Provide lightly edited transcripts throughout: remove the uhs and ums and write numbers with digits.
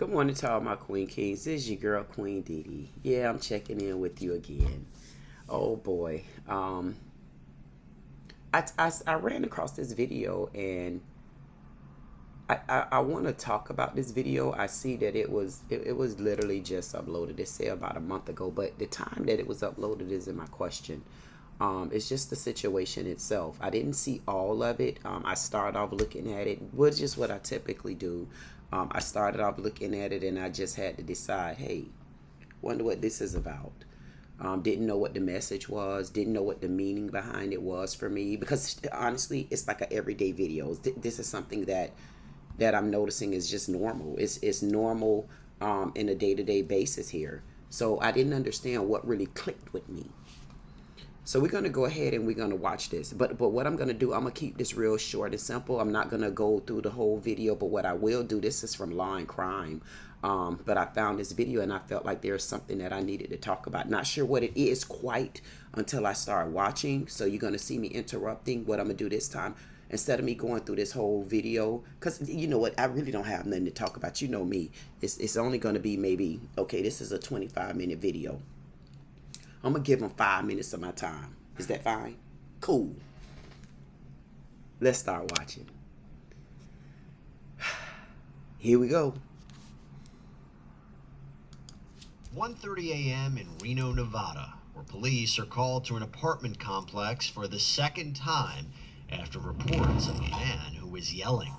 Good morning to all my Queen Kings. This is your girl, Queen Dee Dee. Yeah, I'm checking in with you again. Oh boy. I ran across this video and I want to talk about this video. I see that it was literally just uploaded. It said about a month ago, but the time that it was uploaded isn't my question. It's just the situation itself. I didn't see all of it. I started off looking at it, which is what I typically do. I started off looking at it and I just had to decide, hey, wonder what this is about. Didn't know what the message was, didn't know what the meaning behind it was for me, because honestly, it's like an everyday video. This is something that I'm noticing is just normal. It's normal in a day-to-day basis here. So I didn't understand what really clicked with me. So we're going to go ahead and we're going to watch this. But what I'm going to do, I'm going to keep this real short and simple. I'm not going to go through the whole video. But what I will do, this is from Law and Crime. But I found this video and I felt like there's something that I needed to talk about. Not sure what it is quite until I start watching. So you're going to see me interrupting. What I'm going to do this time, instead of me going through this whole video, because you know what, I really don't have nothing to talk about. You know me. It's only going to be maybe, okay, this is a 25-minute video. I'm going to give them 5 minutes of my time. Is that fine? Cool. Let's start watching. Here we go. 1:30 a.m. in Reno, Nevada, where police are called to an apartment complex for the second time after reports of a man who was yelling.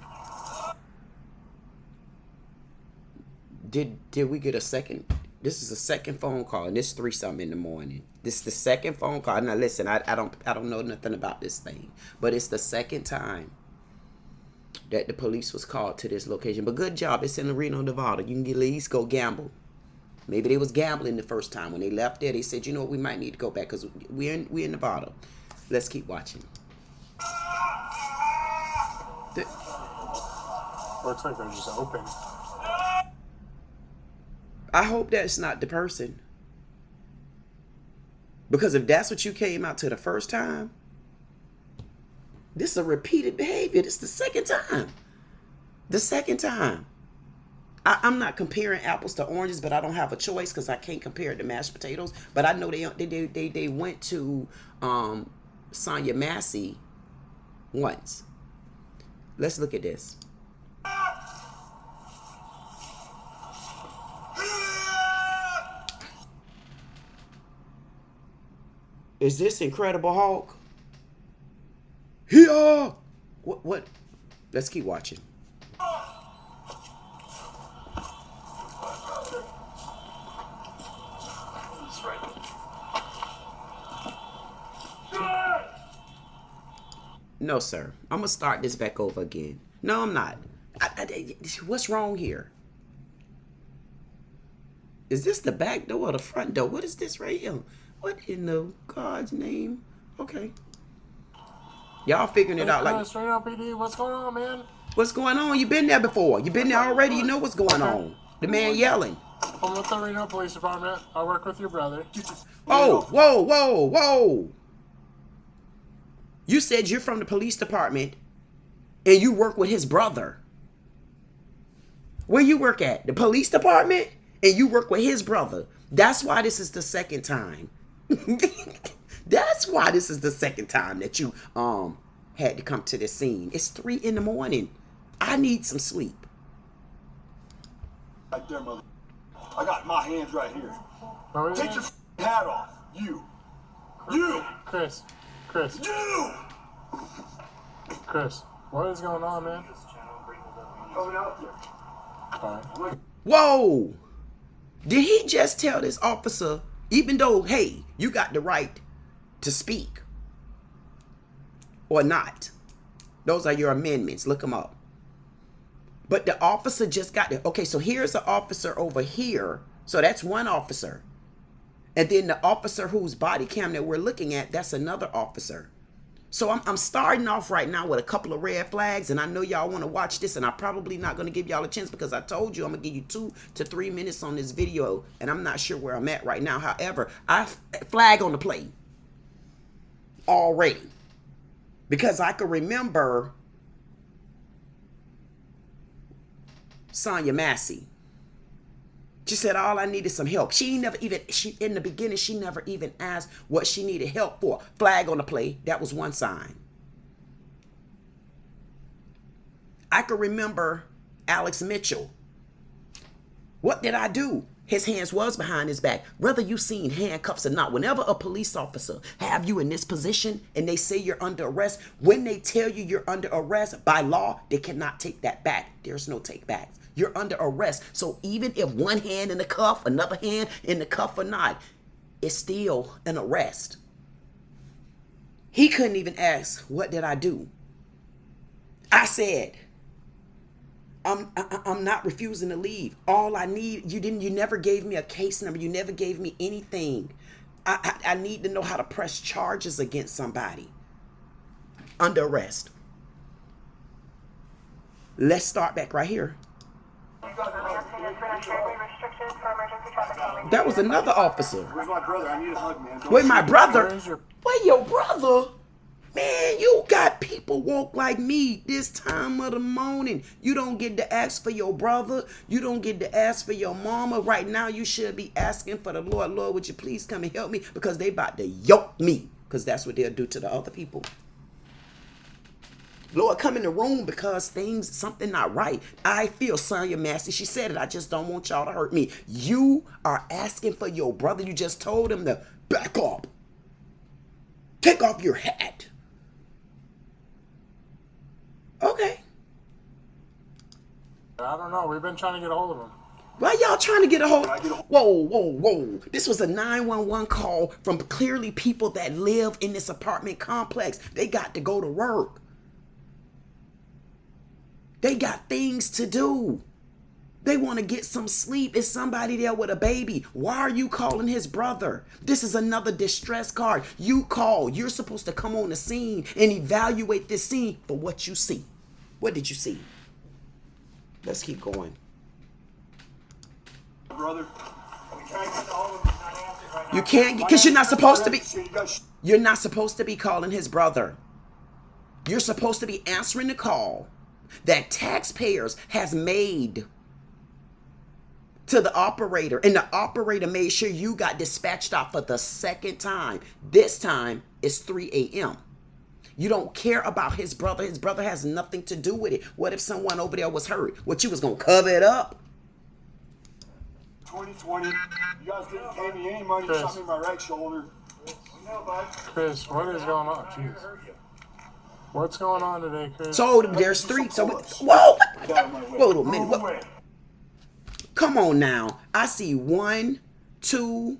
Did we get a second? This is a second phone call, and it's 3-something in the morning. This is the second phone call. Now listen, I don't know nothing about this thing, but it's the second time that the police was called to this location. But good job, it's in Reno, Nevada. You can at least go gamble. Maybe they was gambling the first time when they left there. They said, you know what, we might need to go back because we're in Nevada. Let's keep watching. Looks like they're just open. I hope that's not the person. Because if that's what you came out to the first time, this is a repeated behavior. This is the second time. The second time. I'm not comparing apples to oranges, but I don't have a choice because I can't compare it to mashed potatoes. But I know they went to Sonya Massey once. Let's look at this. Is this Incredible Hulk? Here! What? Let's keep watching. No, sir. I'm going to start this back over again. No, I'm not. What's wrong here? Is this the back door or the front door? What is this right here? What in the God's name? Okay. Y'all figuring it out like... Straight up, PD. What's going on, man? What's going on? You been there before. You been there already. You know what's going on. The man yelling. I'm with the Reno Police Department. I work with your brother. Oh, whoa. You said you're from the police department and you work with his brother. Where you work at? The police department? And you work with his brother. That's why this is the second time. That's why this is the second time that you had to come to the scene. It's 3 in the morning. I need some sleep. Right there, mother. I got my hands right here. Take your hat off. You. Chris. You! Chris, what is going on, man? Coming out there. Fine. Whoa! Did he just tell this officer, even though, hey, you got the right to speak or not? Those are your amendments. Look them up. But the officer just got it. Okay, so here's an officer over here. So that's one officer. And then the officer whose body cam that we're looking at, that's another officer. So I'm starting off right now with a couple of red flags, and I know y'all want to watch this, and I'm probably not going to give y'all a chance because I told you I'm going to give you 2 to 3 minutes on this video, and I'm not sure where I'm at right now. However, I flag on the play already because I can remember Sonya Massey. She said all I need is some help. In the beginning, she never even asked what she needed help for. Flag on the play. That was one sign. I can remember Alex Mitchell. What did I do? His hands was behind his back. Whether you seen handcuffs or not, whenever a police officer have you in this position and they say you're under arrest, when they tell you you're under arrest, by law, they cannot take that back. There's no take back. You're under arrest. So even if one hand in the cuff, another hand in the cuff or not, it's still an arrest. He couldn't even ask, what did I do? I said, I'm not refusing to leave. All I need, you never gave me a case number. You never gave me anything. I need to know how to press charges against somebody under arrest. Let's start back right here. That was another officer. Where's my brother? I need a hug, man. Wait, my brother? Wait, your brother? Man, you got people walk like me this time of the morning. You don't get to ask for your brother. You don't get to ask for your mama. Right now, you should be asking for the Lord. Lord, would you please come and help me? Because they about to yoke me. Because that's what they'll do to the other people. Lord, come in the room because something not right. I feel Sonya Massey. She said it. I just don't want y'all to hurt me. You are asking for your brother. You just told him to back up. Take off your hat. Okay. I don't know. We've been trying to get a hold of him. Why y'all trying to get a hold? Whoa. This was a 911 call from clearly people that live in this apartment complex. They got to go to work. They got things to do. They want to get some sleep. Is somebody there with a baby? Why are you calling his brother? This is another distress card. You call. You're supposed to come on the scene and evaluate this scene for what you see. What did you see? Let's keep going. Brother, you can't, because you're not supposed to be. You're not supposed to be calling his brother. You're supposed to be answering the call that taxpayers has made to the operator, and the operator made sure you got dispatched out for the second time. This time it's 3 a.m. You don't care about his brother. His brother has nothing to do with it. What if someone over there was hurt? What, you was gonna cover it up? 2020, you guys didn't pay me any money. You shot me in my right shoulder. Chris, what is going on? Jeez. What's going on today, Chris? So there's three. So whoa, wait a minute. What? Come on now. I see 1, 2,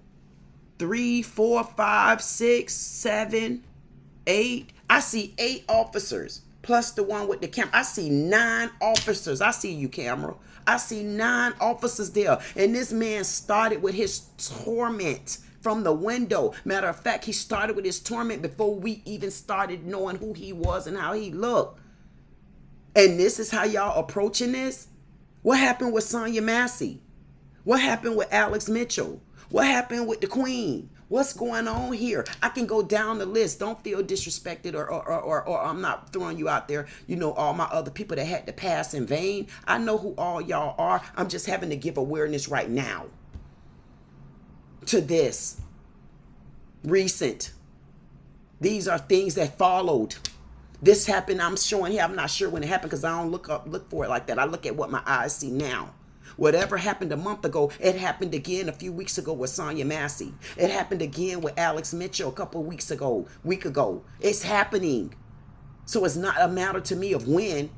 3, 4, 5, 6, 7, 8. I see 8 officers plus the one with the camera. I see 9 officers. I see you, camera. I see 9 officers there. And this man started with his torment from the window. Matter of fact, he started with his torment before we even started knowing who he was and how he looked. And this is how y'all approaching this? What happened with Sonya Massey? What happened with Alex Mitchell? What happened with the Queen? What's going on here? I can go down the list. Don't feel disrespected or I'm not throwing you out there. You know, all my other people that had to pass in vain. I know who all y'all are. I'm just having to give awareness right now to this. Recent. These are things that followed. This happened, I'm showing here. I'm not sure when it happened because I don't look for it like that. I look at what my eyes see now. Whatever happened a month ago, it happened again a few weeks ago with Sonya Massey. It happened again with Alex Mitchell a couple of week ago. It's happening. So it's not a matter to me of when.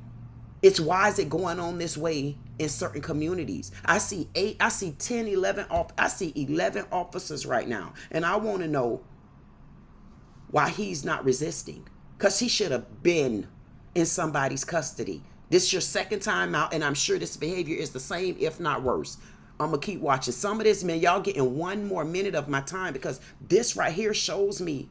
It's why is it going on this way in certain communities. I see 8, I see 10, 11, I see 11 officers right now. And I want to know why he's not resisting. Because he should have been in somebody's custody. This is your second time out, and I'm sure this behavior is the same, if not worse. I'm going to keep watching. Some of this, man, y'all getting 1 more minute of my time because this right here shows me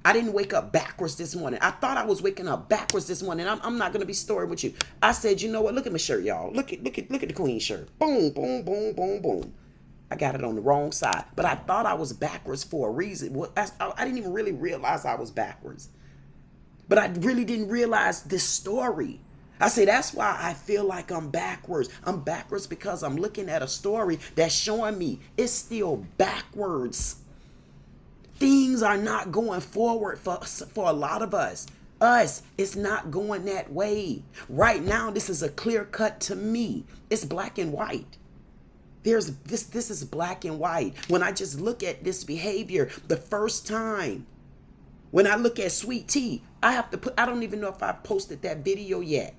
I didn't wake up backwards this morning. I thought I was waking up backwards this morning. I'm not going to be story with you. I said, you know what? Look at my shirt, y'all. Look at the Queen shirt. Boom, boom, boom, boom, boom. I got it on the wrong side. But I thought I was backwards for a reason. I didn't even really realize I was backwards. But I really didn't realize this story. I say that's why I feel like I'm backwards. I'm backwards because I'm looking at a story that's showing me it's still backwards. Things are not going forward for a lot of us. It's not going that way. Right now, this is a clear cut to me. It's black and white. This is black and white. When I just look at this behavior the first time, when I look at Sweet Tea, I don't even know if I've posted that video yet.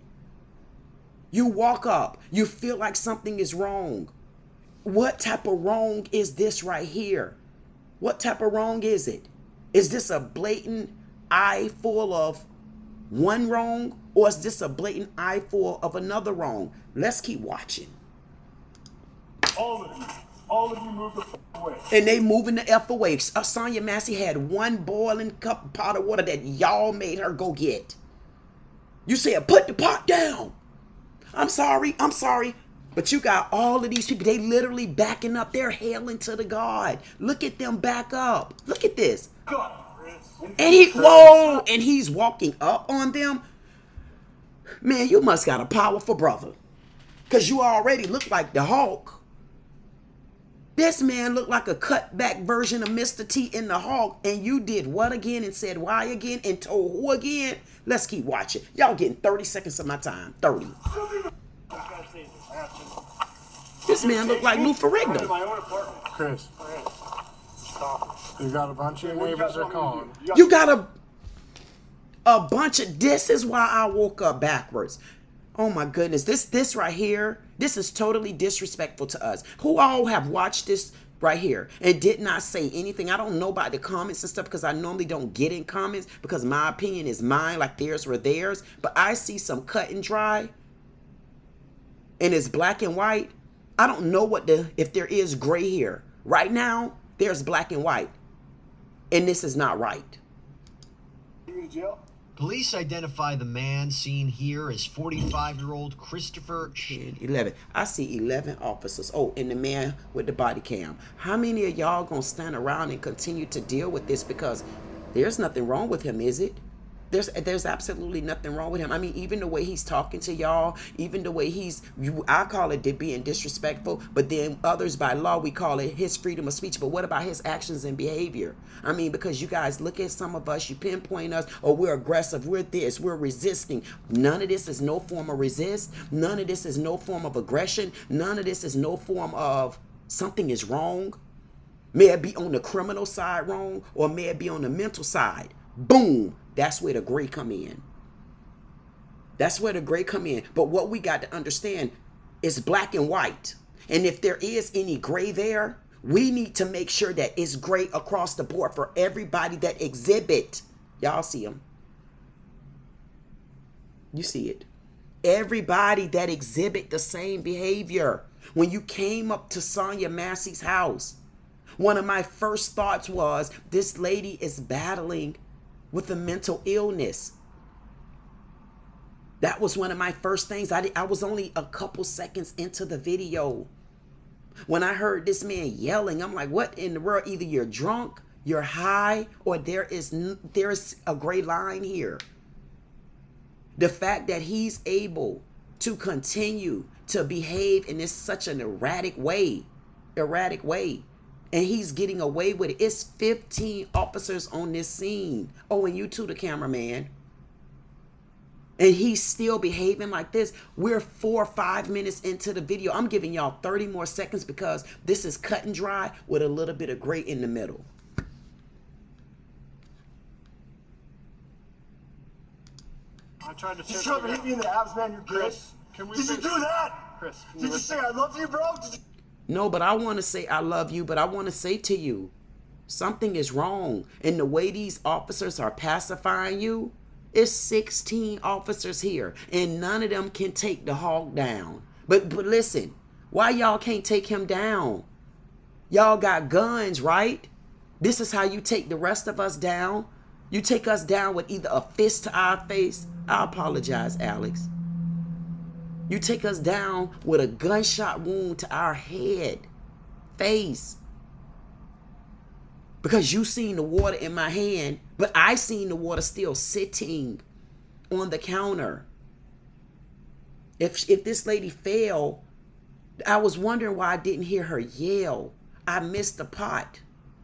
You walk up, you feel like something is wrong. What type of wrong is this right here? What type of wrong is it? Is this a blatant eye full of one wrong, or is this a blatant eye full of another wrong? Let's keep watching. All of you move the f away. And they moving the F away. Sonya Massey had one boiling pot of water that y'all made her go get. You said, put the pot down. I'm sorry. But you got all of these people, they literally backing up. They're hailing to the God. Look at them back up. Look at this. And he's walking up on them. Man, you must got a powerful brother. Because you already look like the Hulk. This man looked like a cut back version of Mr. T in the Hulk. And you did what again and said why again and told who again? Let's keep watching. Y'all getting 30 seconds of my time. 30. This man looked like Lou Ferrigno. Chris, stop. You got a bunch of your neighbors are calling. You got a bunch of, this is why I woke up backwards. Oh my goodness, this right here, this is totally disrespectful to us. Who all have watched this right here and did not say anything? I don't know about the comments and stuff because I normally don't get in comments because my opinion is mine, like theirs were theirs. But I see some cut and dry and it's black and white. I don't know if there is gray here. Right now, there's black and white. And this is not right. Police identify the man seen here as 45-year-old Christopher 11. I see 11 officers. Oh, and the man with the body cam. How many of y'all gonna stand around and continue to deal with this? Because there's nothing wrong with him, is it? There's absolutely nothing wrong with him. I mean, even the way he's talking to y'all, even the way I call it being disrespectful, but then others by law, we call it his freedom of speech. But what about his actions and behavior? I mean, because you guys look at some of us, you pinpoint us, or we're aggressive, we're this, we're resisting. None of this is no form of resist. None of this is no form of aggression. None of this is no form of something is wrong. May it be on the criminal side wrong, or may it be on the mental side. Boom. That's where the gray come in. That's where the gray come in. But what we got to understand is black and white. And if there is any gray there, we need to make sure that it's gray across the board for everybody that exhibit. Y'all see them. You see it. Everybody that exhibit the same behavior. When you came up to Sonya Massey's house, one of my first thoughts was this lady is battling with a mental illness. That was one of my first things. I was only a couple seconds into the video when I heard this man yelling. I'm like, what in the world? Either you're drunk, you're high, or there is a gray line here. The fact that he's able to continue to behave in this such an erratic way, and he's getting away with it. It's 15 officers on this scene. Oh, and you too, the cameraman. And he's still behaving like this. We're 4 or 5 minutes into the video. I'm giving y'all 30 more seconds because this is cut and dry with a little bit of gray in the middle. I tried to Just trying to hit me in the abs, man. You're good. Did you do that? Chris, did you say I love you, bro? No, but I want to say I love you, but I want to say to you, something is wrong. And the way these officers are pacifying you, it's 16 officers here, and none of them can take the hog down. But listen, why y'all can't take him down? Y'all got guns, right? This is how you take the rest of us down. You take us down with either a fist to our face. I apologize, Alex. You take us down with a gunshot wound to our head, face. Because you seen the water in my hand, but I seen the water still sitting on the counter. If this lady fell, I was wondering why I didn't hear her yell. I missed the pot.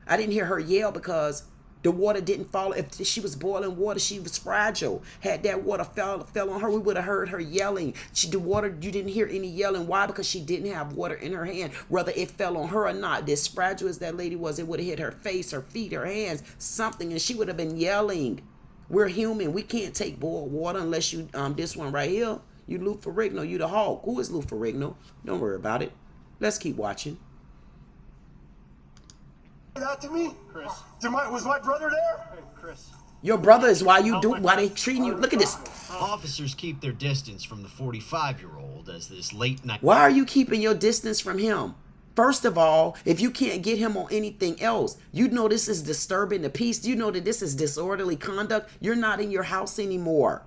I didn't hear her yell because the water didn't fall. If she was boiling water, she was fragile. Had that water fell on her, we would have heard her yelling. The water, you didn't hear any yelling. Why? Because she didn't have water in her hand. Whether it fell on her or not, as fragile as that lady was, it would have hit her face, her feet, her hands, something, and she would have been yelling. We're human. We can't take boiled water unless you, this one right here, you Lou Ferrigno, you the Hulk. Who is Lou Ferrigno? Don't worry about it. Let's keep watching. That to me? Chris. Was my brother there? Hey, Chris. Your brother is why they treating you. Look at this. Officers keep their distance from the 45-year-old as this late night. Why are you keeping your distance from him? First of all, if you can't get him on anything else, you know this is disturbing the peace. You know that this is disorderly conduct. You're not in your house anymore.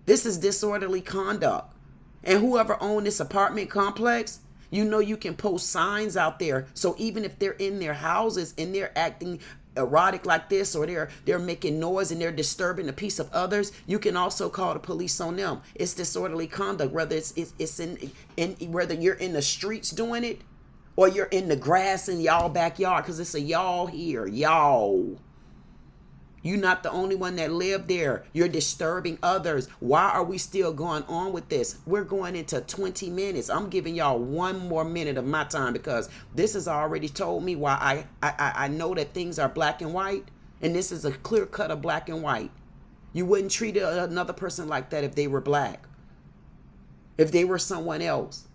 This is disorderly conduct. And whoever owned this apartment complex, you know you can post signs out there. So even if they're in their houses and they're acting erotic like this, or they're making noise and they're disturbing the peace of others, you can also call the police on them. It's disorderly conduct, whether it's in whether you're in the streets doing it or you're in the grass in y'all backyard, because it's a y'all here, y'all. You're not the only one that lived there. You're disturbing others. Why are we still going on with this? We're going into 20 minutes. I'm giving y'all one more minute of my time because this has already told me why I know that things are black and white. And this is a clear cut of black and white. You wouldn't treat another person like that if they were black. If they were someone else.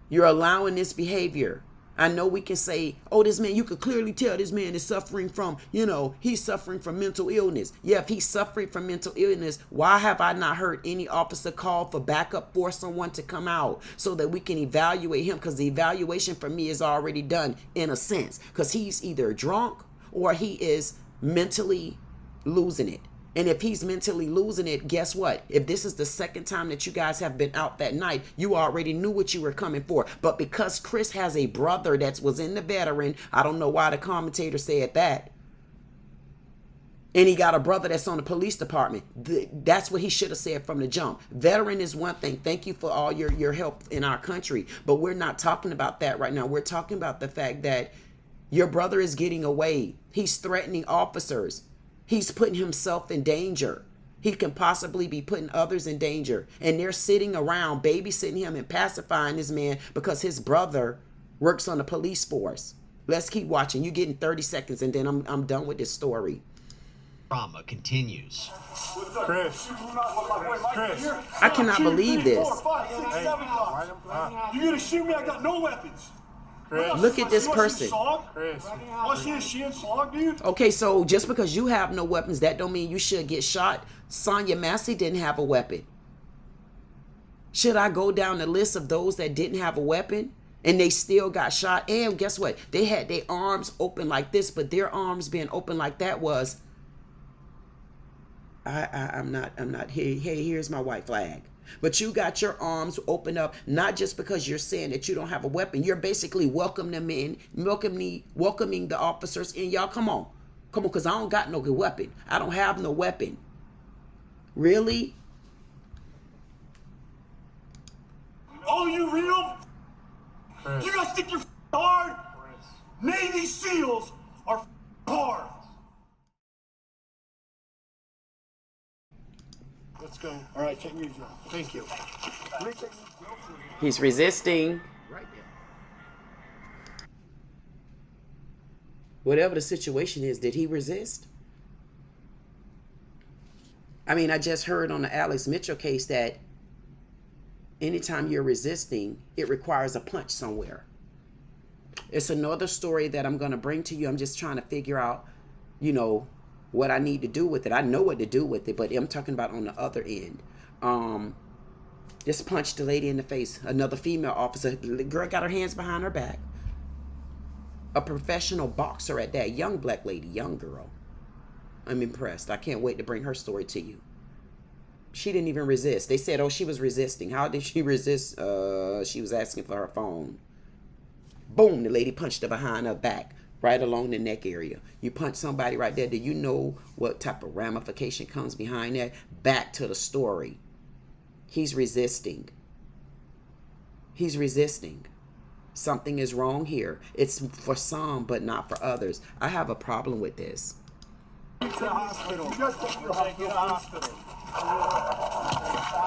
You're allowing this behavior. I know we can say, oh, this man, you could clearly tell this man is suffering from, he's suffering from mental illness. Yeah, if he's suffering from mental illness, why have I not heard any officer call for backup for someone to come out so that we can evaluate him? Because the evaluation for me is already done in a sense, because he's either drunk or he is mentally losing it. And if he's mentally losing it, guess what? If this is the second time that you guys have been out that night, you already knew what you were coming for. But because Chris has a brother that was in the veteran, I don't know why the commentator said that. And he got a brother that's on the police department. That's what he should have said from the jump. Veteran is one thing. Thank you for all your help in our country. But we're not talking about that right now. We're talking about the fact that your brother is getting away. He's threatening officers. He's putting himself in danger. He can possibly be putting others in danger. And they're sitting around babysitting him and pacifying this man because his brother works on the police force. Let's keep watching. You're getting 30 seconds and then I'm done with this story. Drama continues. Chris. I cannot believe this. You're gonna shoot me? I got no weapons. Look at this person. Chris. I see a shit slog, dude. Okay, so just because you have no weapons, that don't mean you should get shot. Sonya Massey didn't have a weapon. Should I go down the list of those that didn't have a weapon and they still got shot? And guess what? They had their arms open like this, but their arms being open like that was, I'm not here. Hey, here's my white flag. But you got your arms open up, not just because you're saying that you don't have a weapon. You're basically welcoming them in, welcoming the officers in. Y'all, come on, because I don't got no good weapon. I don't have no weapon. Really? Oh, you real? Chris. You gotta stick your hard. Navy SEALs are hard. Let's go. All right, check me out. Thank you. He's resisting. Right there. Whatever the situation is, did he resist? I mean, I just heard on the Alex Mitchell case that anytime you're resisting, it requires a punch somewhere. It's another story that I'm going to bring to you. I'm just trying to figure out, what I need to do with it. I know what to do with it, but I'm talking about on the other end. Just punched the lady in the face. Another female officer. The girl got her hands behind her back. A professional boxer at that. Young black lady. Young girl. I'm impressed. I can't wait to bring her story to you. She didn't even resist. They said, oh, she was resisting. How did she resist? She was asking for her phone. Boom, the lady punched her behind her back. Right along the neck area. You punch somebody right there. Do you know what type of ramification comes behind that? Back to the story. He's resisting. He's resisting. Something is wrong here. It's for some, but not for others. I have a problem with this.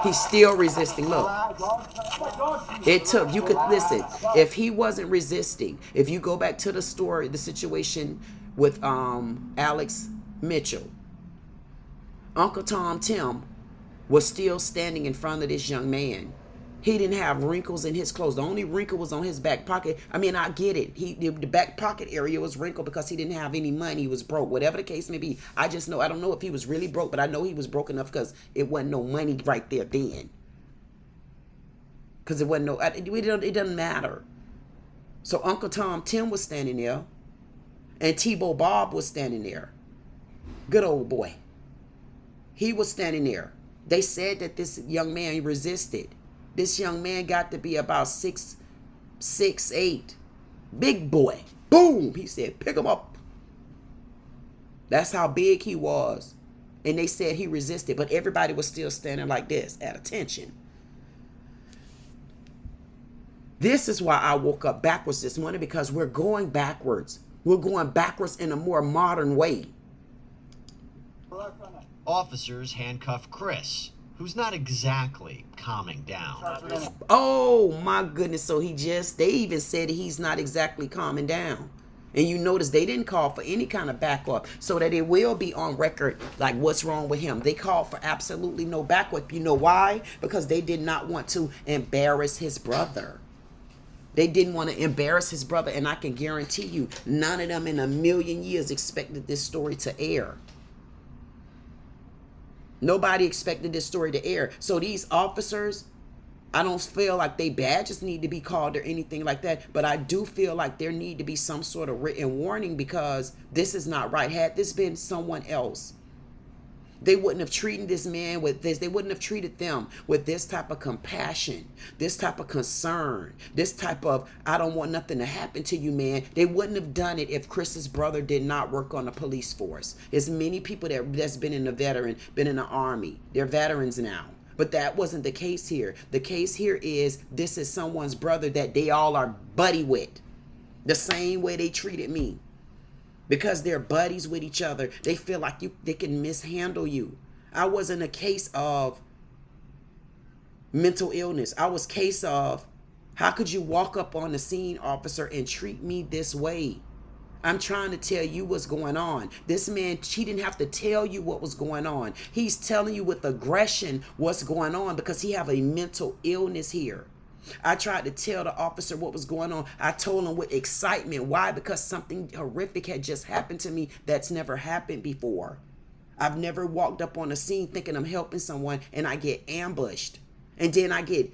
He's still resisting. Look, it took, you could listen, if he wasn't resisting, if you go back to the story, the situation with Alex Mitchell, Uncle Tim was still standing in front of this young man. He didn't have wrinkles in his clothes. The only wrinkle was on his back pocket. I mean, I get it. The back pocket area was wrinkled because he didn't have any money. He was broke. Whatever the case may be. I just know, I don't know if he was really broke, but I know he was broke enough because it wasn't no money right there then. Because it wasn't no, it doesn't matter. So Uncle Tim was standing there. And Tebow Bob was standing there. Good old boy. He was standing there. They said that this young man resisted. This young man got to be about 6'8". Big boy. Boom. He said, pick him up. That's how big he was. And they said he resisted. But everybody was still standing like this at attention. This is why I woke up backwards this morning. Because we're going backwards. We're going backwards in a more modern way. Officers handcuff Chris, who's not exactly calming down. Oh my goodness. So they even said he's not exactly calming down. And you notice they didn't call for any kind of backup so that it will be on record like what's wrong with him. They called for absolutely no backup. You know why? Because they did not want to embarrass his brother. They didn't want to embarrass his brother. And I can guarantee you, none of them in a million years expected this story to air. Nobody expected this story to air. So these officers, I don't feel like they badges need to be called or anything like that. But I do feel like there need to be some sort of written warning because this is not right. Had this been someone else, they wouldn't have treated this man with this. They wouldn't have treated them with this type of compassion, this type of concern, this type of, I don't want nothing to happen to you, man. They wouldn't have done it if Chris's brother did not work on the police force. There's many people that's been in been in the army. They're veterans now. But that wasn't the case here. The case here is this is someone's brother that they all are buddy with. The same way they treated me. Because they're buddies with each other, they feel like they can mishandle you. I wasn't a case of mental illness. I was case of, how could you walk up on the scene, officer, and treat me this way? I'm trying to tell you what's going on. This man, he didn't have to tell you what was going on. He's telling you with aggression what's going on because he have a mental illness here. I tried to tell the officer what was going on. I told him with excitement. Why? Because something horrific had just happened to me that's never happened before. I've never walked up on a scene thinking I'm helping someone and I get ambushed. And then I get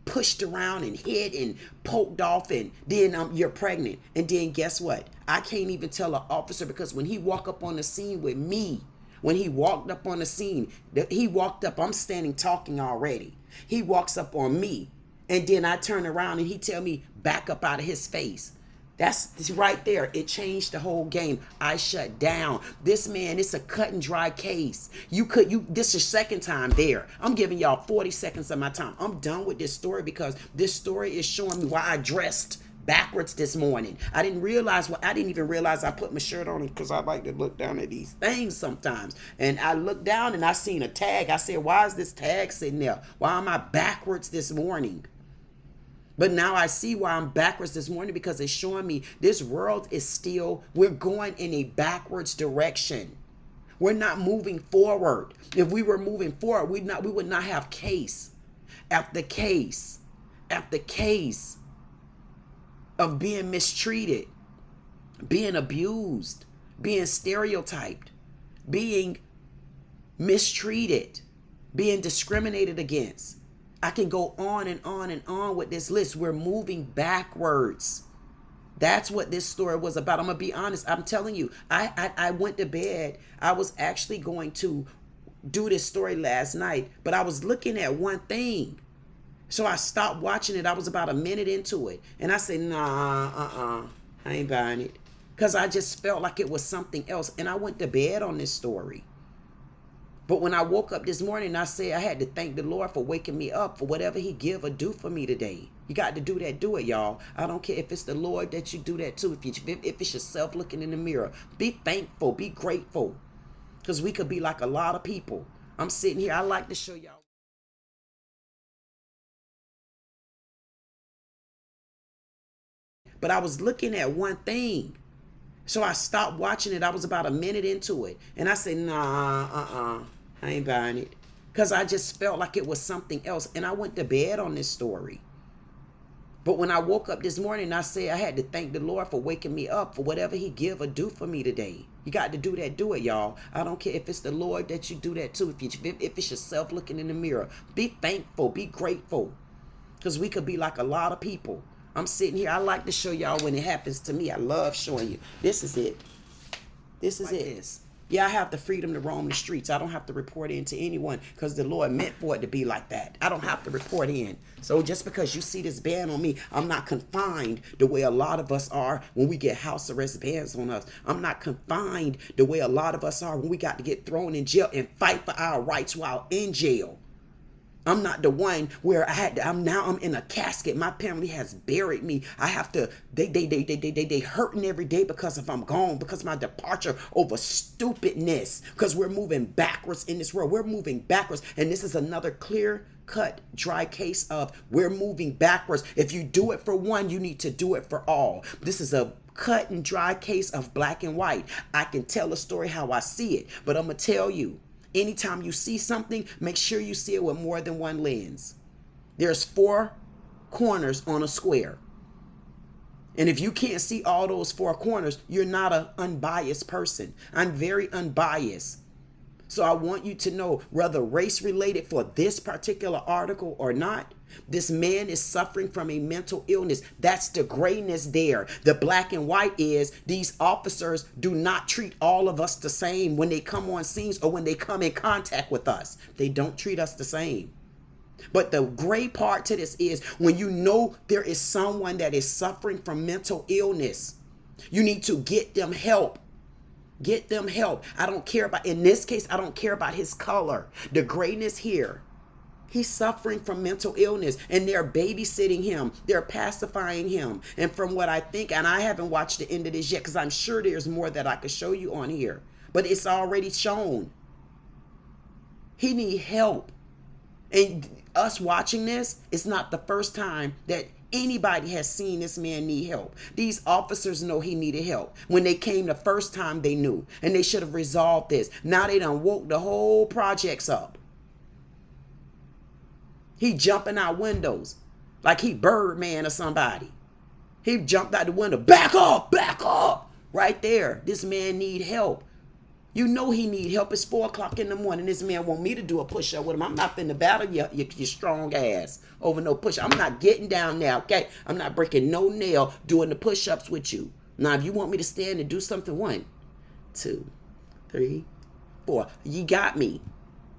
pushed around and hit and poked off and then you're pregnant. And then guess what? I can't even tell an officer because when he walked up on the scene with me, when he walked up on the scene, I'm standing talking already. He walks up on me. And then I turn around and he tell me back up out of his face. That's right there. It changed the whole game. I shut down. This man, it's a cut and dry case. This is second time there. I'm giving y'all 40 seconds of my time. I'm done with this story because this story is showing me why I dressed backwards this morning. I didn't even realize I put my shirt on because I like to look down at these things sometimes. And I looked down and I seen a tag. I said, why is this tag sitting there? Why am I backwards this morning? But now I see why I'm backwards this morning because it's showing me this world is we're going in a backwards direction. We're not moving forward. If we were moving forward, we would not have case after case after case of being mistreated, being abused, being stereotyped, being mistreated, being discriminated against. I can go on and on and on with this list. We're moving backwards. That's what this story was about. I'm going to be honest. I'm telling you, I went to bed. I was actually going to do this story last night, but I was looking at one thing. So I stopped watching it. I was about a minute into it. And I said, I ain't buying it. Because I just felt like it was something else. And I went to bed on this story. But when I woke up this morning, I said I had to thank the Lord for waking me up, for whatever he give or do for me today. You got to do that, do it, y'all. I don't care if it's the Lord that you do that too. If it's yourself looking in the mirror, be thankful, be grateful. Because we could be like a lot of people. I'm sitting here, I like to show y'all. But I was looking at one thing. So I stopped watching it. I was about a minute into it. And I said, nah, I ain't buying it. Because I just felt like it was something else. And I went to bed on this story. But when I woke up this morning, I said I had to thank the Lord for waking me up, for whatever he give or do for me today. You got to do that, do it, y'all. I don't care if it's the Lord that you do that too. If it's yourself looking in the mirror, be thankful, be grateful. Because we could be like a lot of people. I'm sitting here. I like to show y'all when it happens to me. I love showing you. This is it. This is it. Yeah, I have the freedom to roam the streets. I don't have to report in to anyone because the Lord meant for it to be like that. I don't have to report in. So just because you see this ban on me, I'm not confined the way a lot of us are when we get house arrest bans on us. I'm not confined the way a lot of us are when we got to get thrown in jail and fight for our rights while in jail. I'm not the one where I'm in a casket. My family has buried me. I have to, they hurting every day because if I'm gone, because my departure over stupidness, because we're moving backwards in this world. We're moving backwards. And this is another clear-cut, dry case of we're moving backwards. If you do it for one, you need to do it for all. This is a cut and dry case of black and white. I can tell a story how I see it, but I'm going to tell you, anytime you see something, make sure you see it with more than one lens. There's 4 corners on a square. And if you can't see all those 4 corners, you're not an unbiased person. I'm very unbiased. So I want you to know, whether race related for this particular article or not, this man is suffering from a mental illness. That's the grayness there. The black and white is these officers do not treat all of us the same when they come on scenes or when they come in contact with us. They don't treat us the same. But the gray part to this is when you know there is someone that is suffering from mental illness, you need to get them help. Get them help. I don't care about, in this case, I don't care about his color. The grayness here. He's suffering from mental illness and they're babysitting him. They're pacifying him. And from what I think, and I haven't watched the end of this yet because I'm sure there's more that I could show you on here, but it's already shown. He needs help. And us watching this, it's not the first time that anybody has seen this man need help. These officers know he needed help. When they came the first time, they knew. And they should have resolved this. Now they done woke the whole projects up. He jumping out windows like he Birdman or somebody. He jumped out the window. Back up, back up. Right there. This man need help. You know he need help. It's 4 o'clock in the morning. This man want me to do a push-up with him. I'm not finna battle your strong ass over no push-up. I'm not getting down now, okay? I'm not breaking no nail doing the push-ups with you. Now, if you want me to stand and do something, 1, 2, 3, 4. You got me.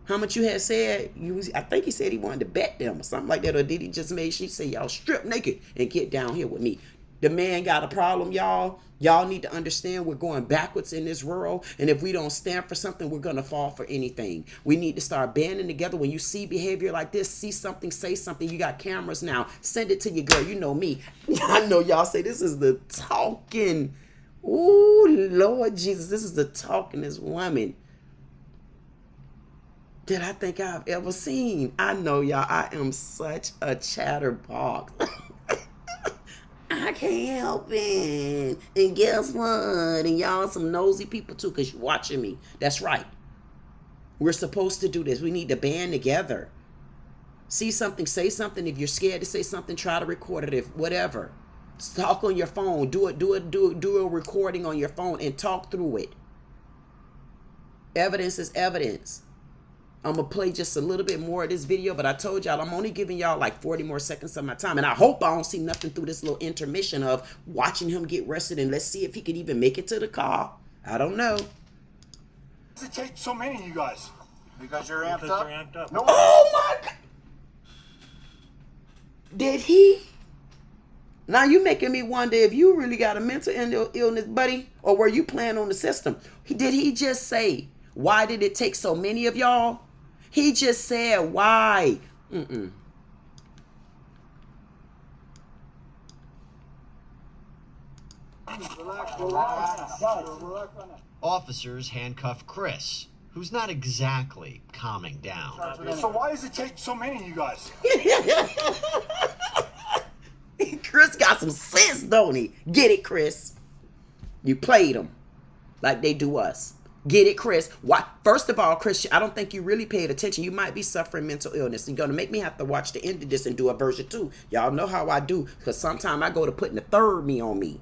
How much you had said? I think he said he wanted to bet them or something like that. Or did he just make she say, y'all strip naked and get down here with me? The man got a problem, y'all. Y'all need to understand we're going backwards in this world. And if we don't stand for something, we're going to fall for anything. We need to start banding together. When you see behavior like this, see something, say something. You got cameras now. Send it to your girl. You know me. I know y'all say this is the talking. Ooh, Lord Jesus. This is the talkingest woman that I think I've ever seen. I know y'all. I am such a chatterbox. I can't help it. And guess what? And y'all some nosy people too, because you're watching me. That's right. We're supposed to do this. We need to band together. See something, say something. If you're scared to say something, try to record it. If whatever. Talk on your phone. Do a recording on your phone and talk through it. Evidence is evidence. I'm going to play just a little bit more of this video, but I told y'all I'm only giving y'all like 40 more seconds of my time. And I hope I don't see nothing through this little intermission of watching him get arrested. And let's see if he could even make it to the car. I don't know. Why does it take so many of you guys? Because you're amped up. No. Oh my God. Did he? Now you making me wonder if you really got a mental illness, buddy, or were you playing on the system? Did he just say, Why did it take so many of y'all? He just said why. Officers handcuff Chris, who's not exactly calming down. So why does it take so many of you guys? Chris got some sense, don't he? Get it, Chris? You played him like they do us. Get it, Chris? Why? First of all, Chris, I don't think you really paid attention. You might be suffering mental illness. You're going to make me have to watch the end of this and do a version 2. Y'all know how I do, because sometimes I go to putting the third me on me.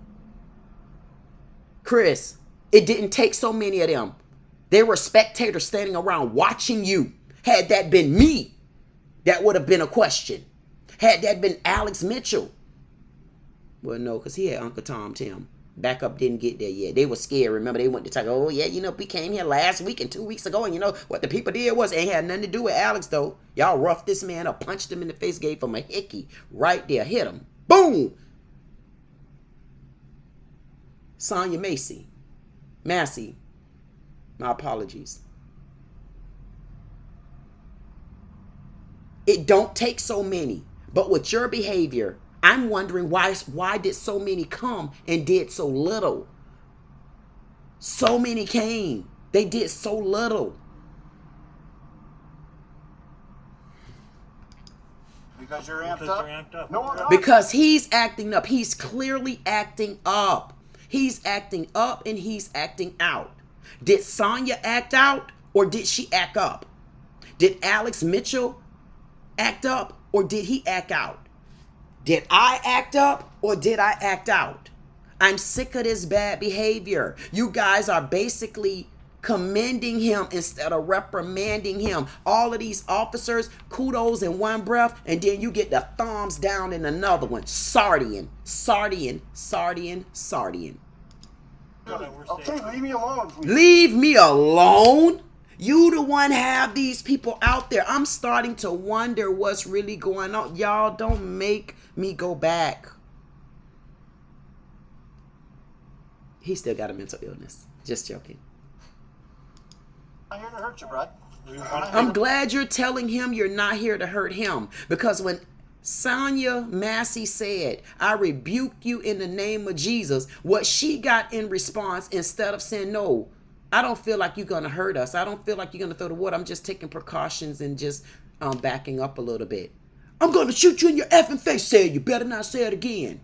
Chris, it didn't take so many of them. There were spectators standing around watching you. Had that been me, that would have been a question. Had that been Alex Mitchell. Well, no, because he had Uncle Tom Tim. Backup didn't get there yet. They were scared. Remember, they went to talk, oh, yeah, you know, we came here last week and 2 weeks ago, and you know, what the people did was, ain't had nothing to do with Alex, though. Y'all roughed this man up, punched him in the face, gave him a hickey right there, hit him. Boom! Sonya Massey, my apologies. It don't take so many, but with your behavior, I'm wondering why did so many come and did so little? So many came. They did so little. Because you're amped up? No, I'm not. Because he's acting up. He's clearly acting up. He's acting up and he's acting out. Did Sonya act out or did she act up? Did Alex Mitchell act up or did he act out? Did I act up or did I act out? I'm sick of this bad behavior. You guys are basically commending him instead of reprimanding him. All of these officers, kudos in one breath, and then you get the thumbs down in another one. Sardian. Okay, leave me alone, please. Leave me alone? You the one have these people out there. I'm starting to wonder what's really going on. Y'all don't make me go back. He still got a mental illness. Just joking. I'm not here to hurt you, bud. I'm glad you're telling him you're not here to hurt him. Because when Sonya Massey said, I rebuke you in the name of Jesus, what she got in response, instead of saying, no, I don't feel like you're going to hurt us. I don't feel like you're going to throw the water. I'm just taking precautions and just backing up a little bit. I'm going to shoot you in your effing face. Say it. You better not say it again.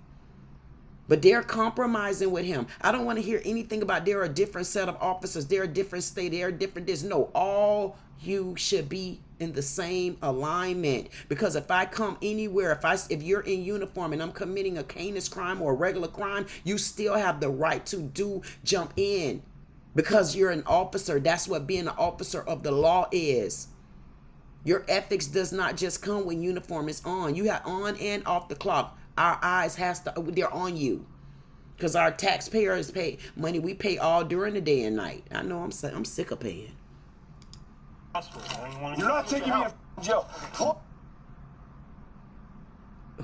But they're compromising with him. I don't want to hear anything about there are a different set of officers. They're a different state. They're a different this. No, all you should be in the same alignment. Because if I come anywhere, if you're in uniform and I'm committing a heinous crime or a regular crime, you still have the right to jump in. Because you're an officer. That's what being an officer of the law is. Your ethics does not just come when uniform is on. You have on and off the clock. Our eyes they're on you. Because our taxpayers pay money. We pay all during the day and night. I know I'm sick of paying. You're not taking me to jail.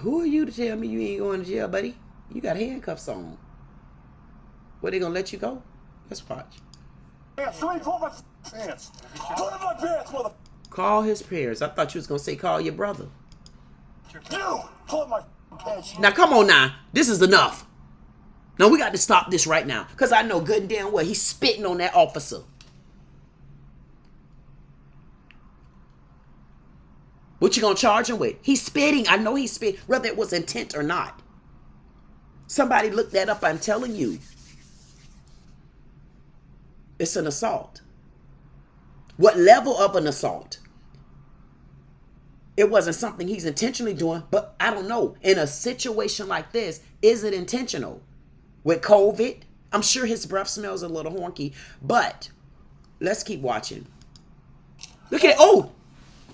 Who are you to tell me you ain't going to jail, buddy? You got handcuffs on. What, they gonna let you go? Let's watch. Somebody pull my pants. Pull my pants, mother. Call his parents. I thought you was gonna say call your brother. You pull my pants. Now come on now. This is enough. Now we got to stop this right now. Because I know good and damn well he's spitting on that officer. What you gonna charge him with? He's spitting. I know he's spitting, whether it was intent or not. Somebody look that up, I'm telling you. It's an assault. What level of an assault? It wasn't something he's intentionally doing, but I don't know. In a situation like this, is it intentional? With COVID, I'm sure his breath smells a little honky, but let's keep watching. Look at it. Oh,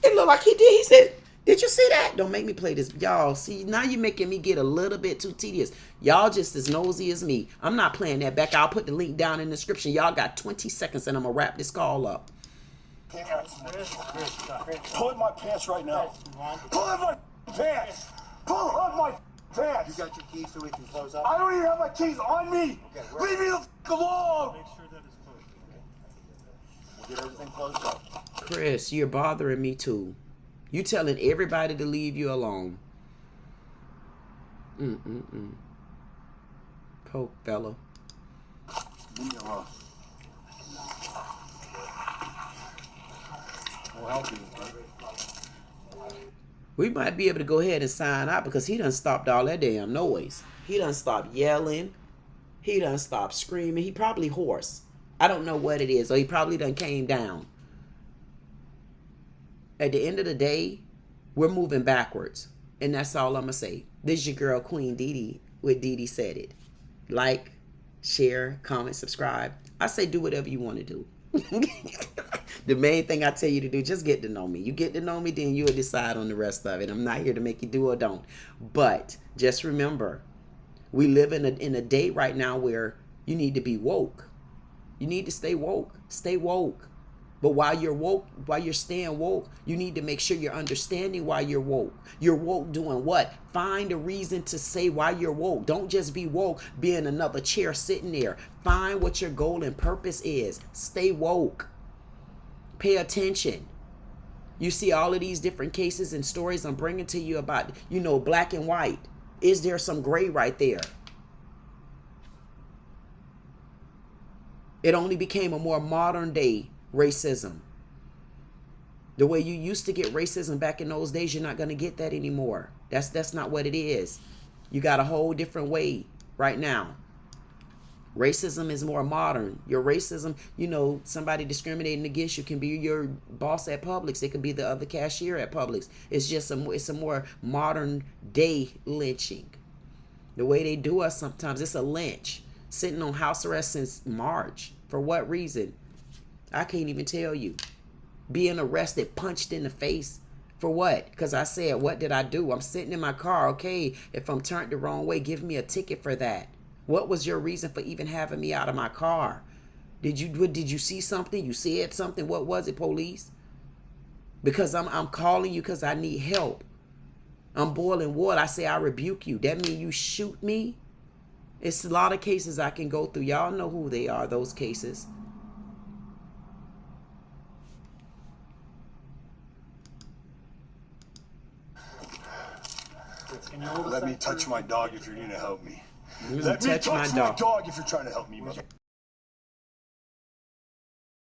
it looked like he did. He said, did you see that? Don't make me play this. Y'all, see, now you're making me get a little bit too tedious. Y'all just as nosy as me. I'm not playing that back. I'll put the link down in the description. Y'all got 20 seconds and I'm going to wrap this call up. Pull up my pants right now. Pull up my pants. Pull up my pants. You got your keys so we can close up? I don't even have my keys on me. Okay, Leave me the f alone. Make sure that it's closed, okay? Get everything closed up. Chris, you're bothering me too. You telling everybody to leave you alone. Poor fella. Leave me alone. We'll help you. We might be able to go ahead and sign out because he done stopped all that damn noise. He done stopped yelling. He done stopped screaming. He probably hoarse. I don't know what it is. Or he probably done came down. At the end of the day, we're moving backwards. And that's all I'm going to say. This is your girl, Queen Dee with Dee Said It. Like, share, comment, subscribe. I say do whatever you want to do. The main thing I tell you to do, just get to know me. You get to know me, then you'll decide on the rest of it. I'm not here to make you do or don't. But just remember, we live in a day right now where you need to be woke. You need to stay woke. Stay woke. But while you're woke, while you're staying woke, you need to make sure you're understanding why you're woke. You're woke doing what? Find a reason to say why you're woke. Don't just be woke, be in another chair sitting there. Find what your goal and purpose is. Stay woke. Pay attention. You see all of these different cases and stories I'm bringing to you about, black and white. Is there some gray right there? It only became a more modern day racism. The way you used to get racism back in those days, you're not going to get that anymore. That's not what it is. You got a whole different way right now. Racism is more modern. Your racism, somebody discriminating against you can be your boss at Publix. It could be the other cashier at Publix. It's just it's a more modern day lynching. The way they do us sometimes, it's a lynch. Sitting on house arrest since March. For what reason? I can't even tell you. Being arrested, punched in the face. For what? Because I said, what did I do? I'm sitting in my car. Okay, if I'm turned the wrong way, give me a ticket for that. What was your reason for even having me out of my car? Did you see something? You said something? What was it, police? Because I'm calling you because I need help. I'm boiling water. I say I rebuke you. That means you shoot me? It's a lot of cases I can go through. Y'all know who they are, those cases. Let me touch my dog if you're going to help me. You Let me touch my touch my dog. dog if you're trying to help me, mother.